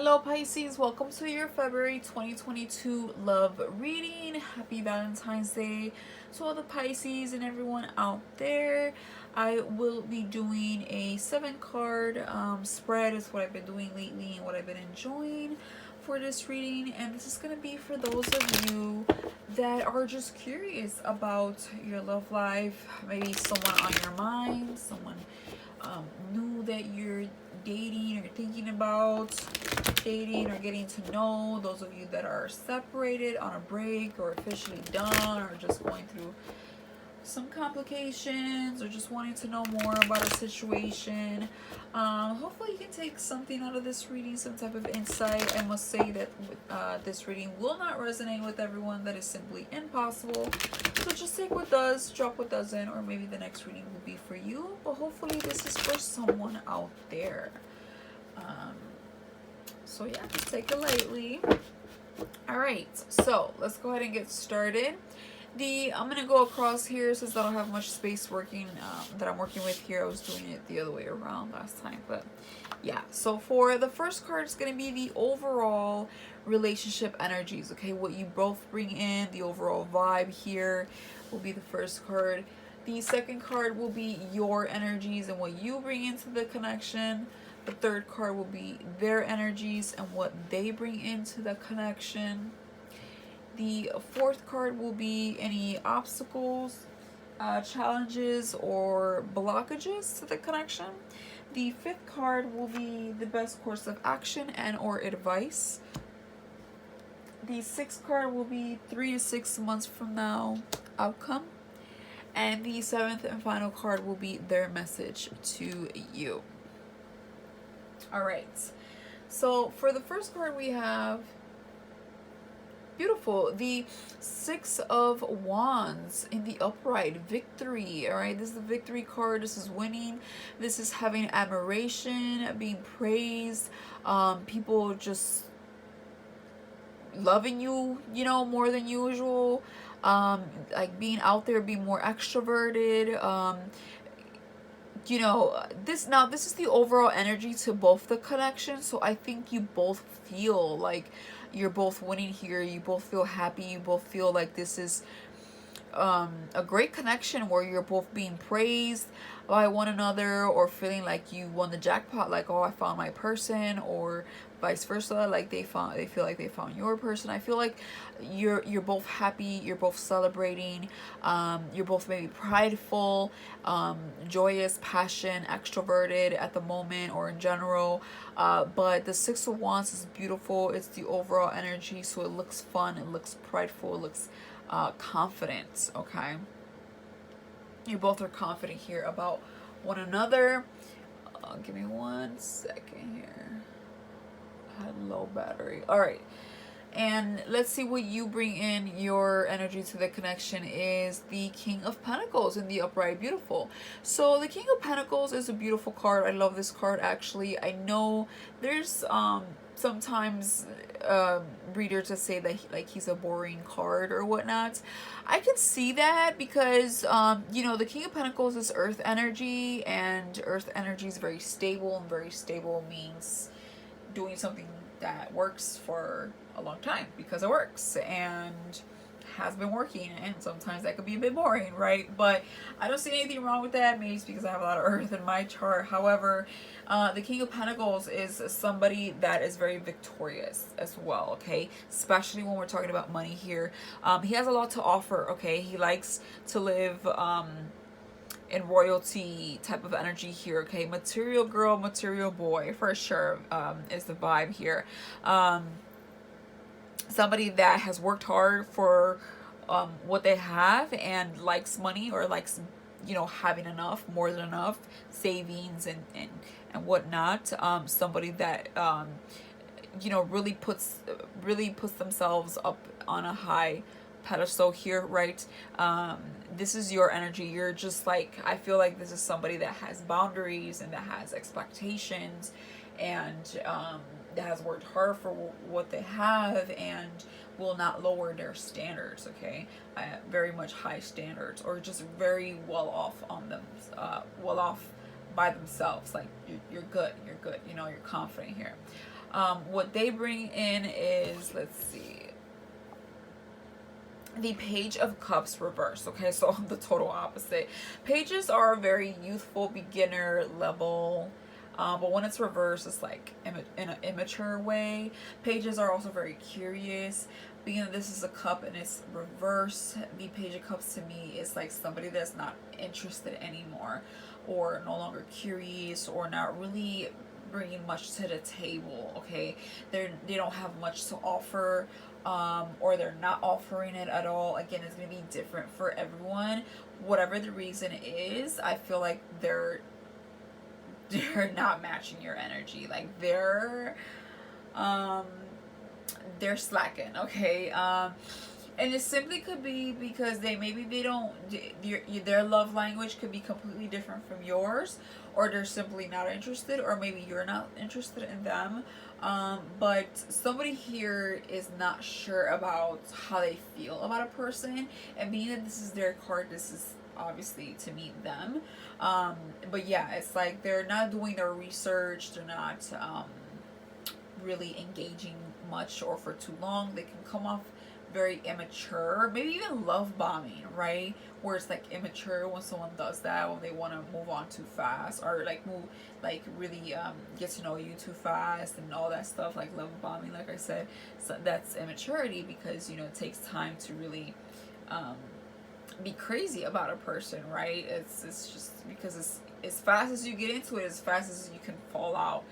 Hello Pisces, welcome to your February 2022 love reading. Happy Valentine's Day to all the Pisces and everyone out there. I will be doing a 7 card spread. Is what I've been doing lately and what I've been enjoying for this reading. And this is going to be for those of you that are just curious about your love life. Maybe someone on your mind, someone new that you're dating or thinking about dating or getting to know, those of you that are separated, on a break, or officially done, or just going through some complications, or just wanting to know more about a situation. Hopefully you can take something out of this reading, some type of insight. I must say that this reading will not resonate with everyone. That is simply impossible. So just take what does, drop what doesn't, or maybe the next reading will be for you, but hopefully this is for someone out there. So yeah, just take it lightly. All right, so let's go ahead and get started. I'm gonna go across here since I don't have much space working that I'm working with here. I was doing it the other way around last time, but yeah. So for the first card, it's gonna be the overall relationship energies. Okay, what you both bring in, the overall vibe here will be the first card. The second card will be your energies and what you bring into the connection. The third card will be their energies and what they bring into the connection. The fourth card will be any obstacles, challenges, or blockages to the connection. The fifth card will be the best course of action and or advice. The sixth card will be 3 to 6 months from now outcome. And the seventh and final card will be their message to you. All right. So for the first card we have, beautiful, the 6 of Wands in the upright, victory. All right, this is the victory card. This is winning. This is having admiration, being praised, people just loving you, you know, more than usual, like being out there, being more extroverted, you know, this is the overall energy to both the connections. So I think you both feel like you're both winning here. You both feel happy. You both feel like this is a great connection where you're both being praised by one another, or feeling like you won the jackpot, like, oh, I found my person, or vice versa, like they feel like they found your person. I feel like you're both happy, you're both celebrating, you're both maybe prideful, joyous, passion, extroverted at the moment or in general, but the 6 of Wands is beautiful. It's the overall energy, so it looks fun, it looks prideful, it looks confident. Okay, you both are confident here about one another. Give me 1 second here. I had low battery. All right, and let's see what you bring in your energy to the connection is the King of Pentacles in the upright, beautiful. So the King of Pentacles is a beautiful card. I love this card, actually. I know there's sometimes readers to say that he's a boring card or whatnot. I can see that because you know, the King of Pentacles is earth energy, and earth energy is very stable, and very stable means doing something that works for a long time because it works and has been working, and sometimes that could be a bit boring, right? But I don't see anything wrong with that. Maybe it's because I have a lot of earth in my chart. However, the King of Pentacles is somebody that is very victorious as well, okay? Especially when we're talking about money here. He has a lot to offer, okay? He likes to live in royalty type of energy here, okay? Material girl, material boy, for sure, is the vibe here. Somebody that has worked hard for what they have and likes money, or likes, you know, having enough, more than enough, savings and whatnot. Somebody that you know, really puts themselves up on a high pedestal here, right? This is your energy. You're just like, I feel like this is somebody that has boundaries and that has expectations, and that has worked hard for what they have, and will not lower their standards, okay? Very much high standards, or just very well off on them, well off by themselves. Like, you're good, you know, you're confident here. What they bring in is, let's see, the Page of Cups reverse. Okay, so the total opposite. Pages are a very youthful, beginner level, but when it's reversed, it's like in an immature way. Pages are also very curious. Being that this is a cup and it's reverse, the Page of Cups to me is like somebody that's not interested anymore, or no longer curious, or not really bringing much to the table. Okay, they don't have much to offer, or they're not offering it at all. Again, it's gonna be different for everyone. Whatever the reason is, I feel like they're not matching your energy. Like um they're slacking. Okay, and it simply could be because they don't, their love language could be completely different from yours, or they're simply not interested, or maybe you're not interested in them. But somebody here is not sure about how they feel about a person, and being that this is their card, this is obviously to meet them. But yeah, it's like they're not doing their research, they're not really engaging much or for too long. They can come off very immature, maybe even love bombing, right? Where it's like immature when someone does that, when they want to move on too fast, or like really get to know you too fast and all that stuff, like love bombing, like I said. So that's immaturity, because it takes time to really be crazy about a person, right? It's just because it's as fast as you get into it, as fast as you can fall out.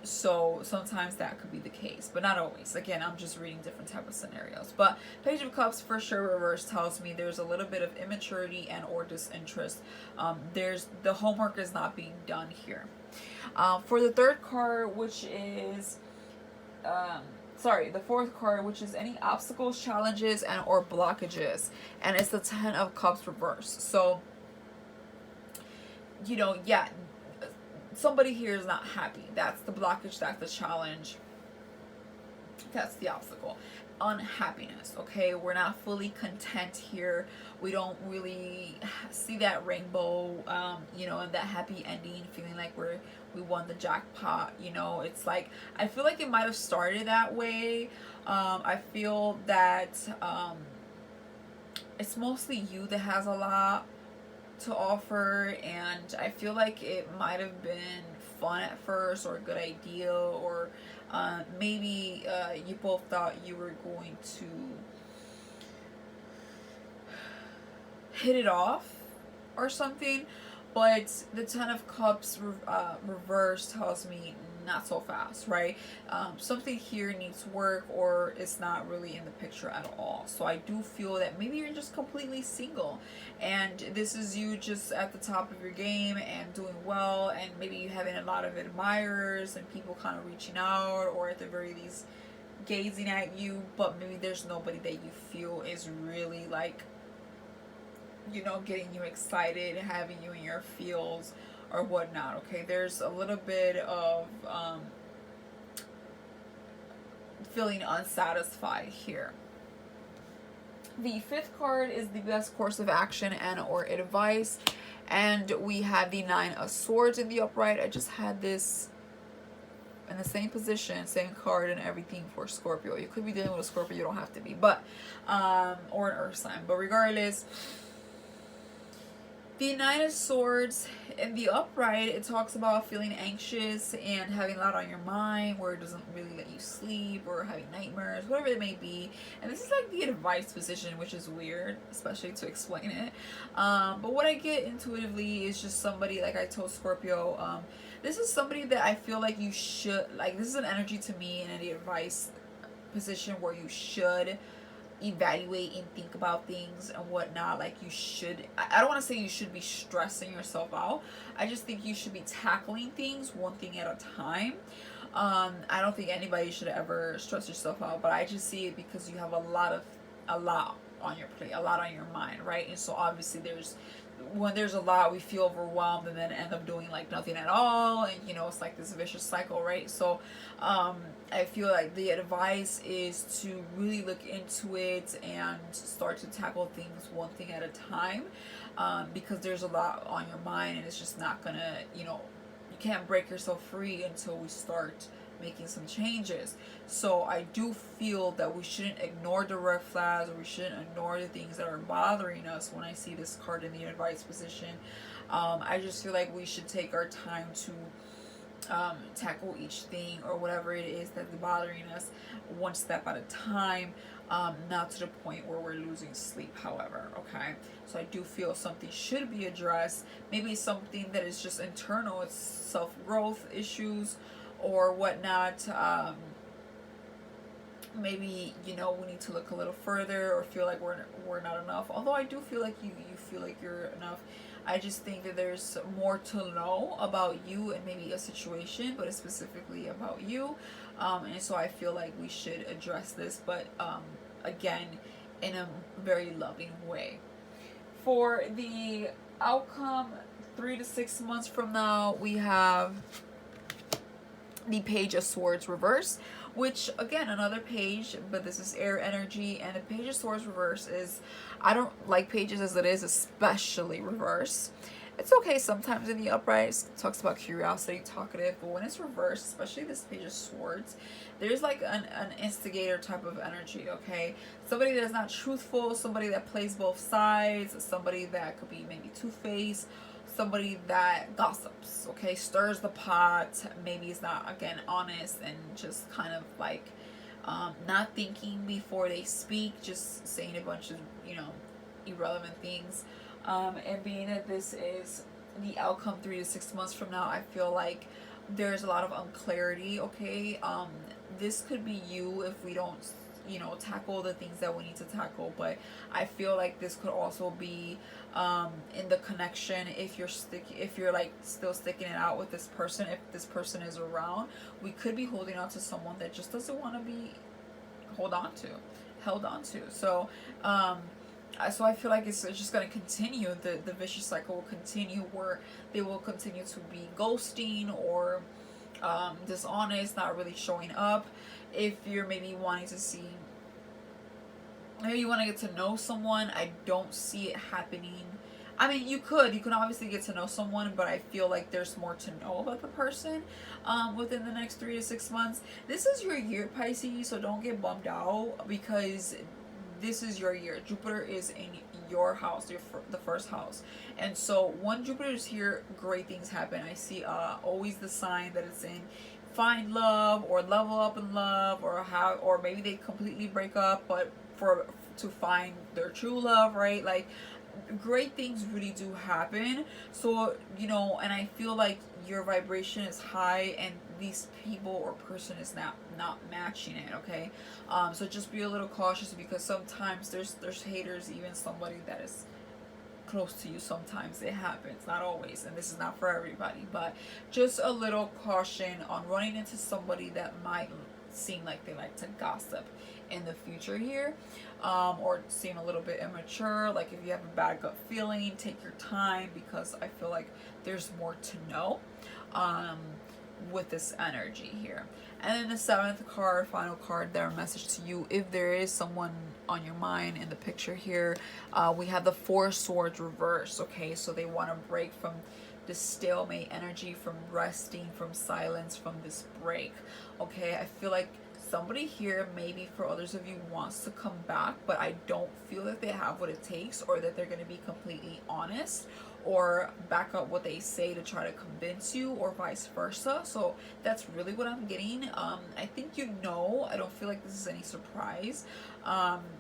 So sometimes that could be the case, but not always. Again, I'm just reading different type of scenarios. But Page of Cups for sure reverse tells me there's a little bit of immaturity and or disinterest. There's the homework is not being done here. For the third card, which is the fourth card, which is any obstacles, challenges, and or blockages, and it's the Ten of Cups reverse. So yeah, somebody here is not happy. That's the blockage, that's the challenge, that's the obstacle. Unhappiness. Okay, we're not fully content here. We don't really see that rainbow, and that happy ending, feeling like we won the jackpot. It's like, I feel like it might have started that way. I feel that it's mostly you that has a lot to offer, and I feel like it might have been fun at first, or a good idea, or maybe you both thought you were going to hit it off or something, but the Ten of Cups reverse tells me not so fast, right? Something here needs work, or it's not really in the picture at all. So I do feel that maybe you're just completely single, and this is you just at the top of your game and doing well, and maybe you having a lot of admirers and people kind of reaching out, or at the very least gazing at you, but maybe there's nobody that you feel is really like getting you excited, having you in your feels or whatnot. Okay, there's a little bit of feeling unsatisfied here. The fifth card is the best course of action and or advice, and we have the Nine of Swords in the upright. I just had this in the same position, same card and everything for Scorpio. You could be dealing with a Scorpio, you don't have to be, but or an earth sign, but regardless, the Nine of Swords in the upright, it talks about feeling anxious and having a lot on your mind, where it doesn't really let you sleep, or having nightmares, whatever it may be. And this is like the advice position, which is weird, especially to explain it. But what I get intuitively is just somebody, like I told Scorpio, this is somebody that I feel like you should, like, this is an energy to me in the advice position where you should evaluate and think about things and whatnot. Like, you should, I don't want to say you should be stressing yourself out. I just think you should be tackling things one thing at a time. I don't think anybody should ever stress yourself out, but I just see it because you have a lot on your plate, a lot on your mind, right? And so obviously when there's a lot, we feel overwhelmed and then end up doing like nothing at all, and it's like this vicious cycle, right? So I feel like the advice is to really look into it and start to tackle things one thing at a time, because there's a lot on your mind, and it's just not gonna, you can't break yourself free until we start making some changes. So I do feel that we shouldn't ignore the red flags, or we shouldn't ignore the things that are bothering us. When I see this card in the advice position, I just feel like we should take our time to tackle each thing or whatever it is that's bothering us one step at a time, not to the point where we're losing sleep, however. Okay, so I do feel something should be addressed. Maybe something that is just internal, it's self-growth issues or whatnot. Maybe, you know, we need to look a little further, or feel like we're not enough. Although I do feel like you feel like you're enough. I just think that there's more to know about you and maybe a situation, but it's specifically about you. And so I feel like we should address this, but again, in a very loving way. For the outcome 3 to 6 months from now, we have the Page of Swords reverse, which again, another page, but this is air energy. And the Page of Swords reverse is, I don't like pages as it is, especially reverse. It's okay sometimes in the upright, it talks about curiosity, talkative, but when it's reversed, especially this Page of Swords, there's like an instigator type of energy. Okay, somebody that's not truthful, somebody that plays both sides, somebody that could be maybe two-faced, somebody that gossips, okay, stirs the pot, maybe is not, again, honest, and just kind of like not thinking before they speak, just saying a bunch of, you know, irrelevant things. And being that this is the outcome 3 to 6 months from now, I feel like there's a lot of unclarity. Okay, this could be you if we don't, you know, tackle the things that we need to tackle. But I feel like this could also be in the connection. If you're like still sticking it out with this person, if this person is around, we could be holding on to someone that just doesn't want to be held on to. So so I feel like it's just going to continue. The vicious cycle will continue, where they will continue to be ghosting or dishonest, not really showing up. If you're maybe wanting to see, maybe you want to get to know someone, I don't see it happening. I mean, you can obviously get to know someone, but I feel like there's more to know about the person within the next 3 to 6 months. This is your year, Pisces, so don't get bummed out, because this is your year. Jupiter is in your house, the first house, and so when Jupiter is here, great things happen. I see always the sign that it's in find love or level up in love, or maybe they completely break up, but to find their true love, right? Like, great things really do happen. So, you know, and I feel like your vibration is high, and these people or person is not matching it. Okay, so just be a little cautious, because sometimes there's haters, even somebody that is close to you. Sometimes it happens, not always, and this is not for everybody, but just a little caution on running into somebody that might seem like they like to gossip in the future here, or seem a little bit immature. Like, if you have a bad gut feeling, take your time, because I feel like there's more to know with this energy here. And then the seventh card, final card, their message to you, if there is someone on your mind in the picture here, we have the Four Swords reverse. Okay, so they want to break from this stalemate energy, from resting, from silence, from this break. Okay, I feel like somebody here, maybe for others of you, wants to come back, but I don't feel that they have what it takes, or that they're going to be completely honest or back up what they say to try to convince you, or vice versa. So that's really what I'm getting. I think, you know, I don't feel like this is any surprise.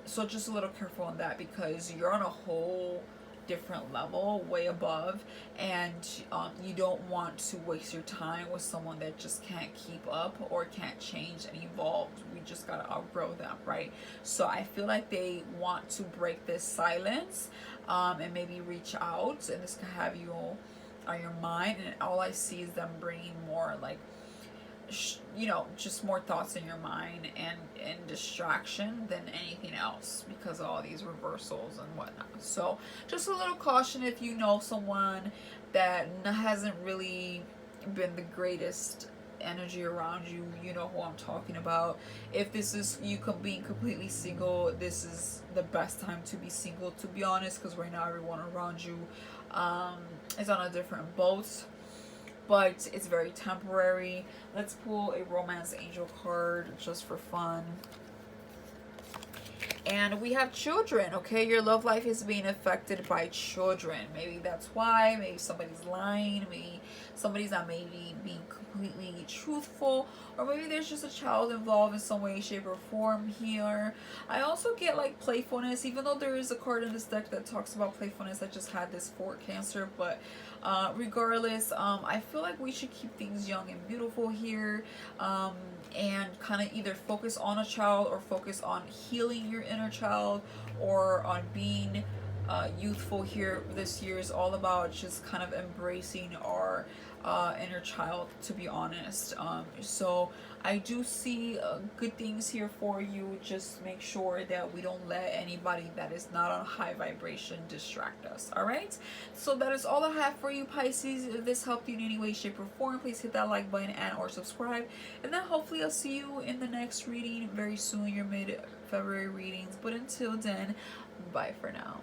So just a little careful on that, because you're on a whole different level, way above, and you don't want to waste your time with someone that just can't keep up or can't change and evolve. We just gotta outgrow them, right? So I feel like they want to break this silence, and maybe reach out, and this can have you on your mind, and all I see is them bringing more, like, you know, just more thoughts in your mind and distraction than anything else, because of all these reversals and whatnot. So just a little caution if you know someone that hasn't really been the greatest energy around you. You know who I'm talking about. If this is you being completely single, this is the best time to be single, to be honest, because right now everyone around you is on a different boat. but it's very temporary. Let's pull a romance angel card just for fun. And we have children, okay? Your love life is being affected by children. Maybe that's why. Maybe somebody's lying. Maybe somebody's not maybe being completely truthful. Or maybe there's just a child involved in some way, shape, or form here. I also get like playfulness, even though there is a card in this deck that talks about playfulness. I just had this for Cancer. But regardless, I feel like we should keep things young and beautiful here. And kind of either focus on a child or focus on healing your inner child or on being youthful here. This year is all about just kind of embracing our inner child, to be honest. So I do see good things here for you. Just make sure that we don't let anybody that is not on high vibration distract us. All right, so that is all I have for you, Pisces. If this helped you in any way, shape, or form, please hit that like button and or subscribe, and then hopefully I'll see you in the next reading very soon, your mid-February readings. But until then, bye for now.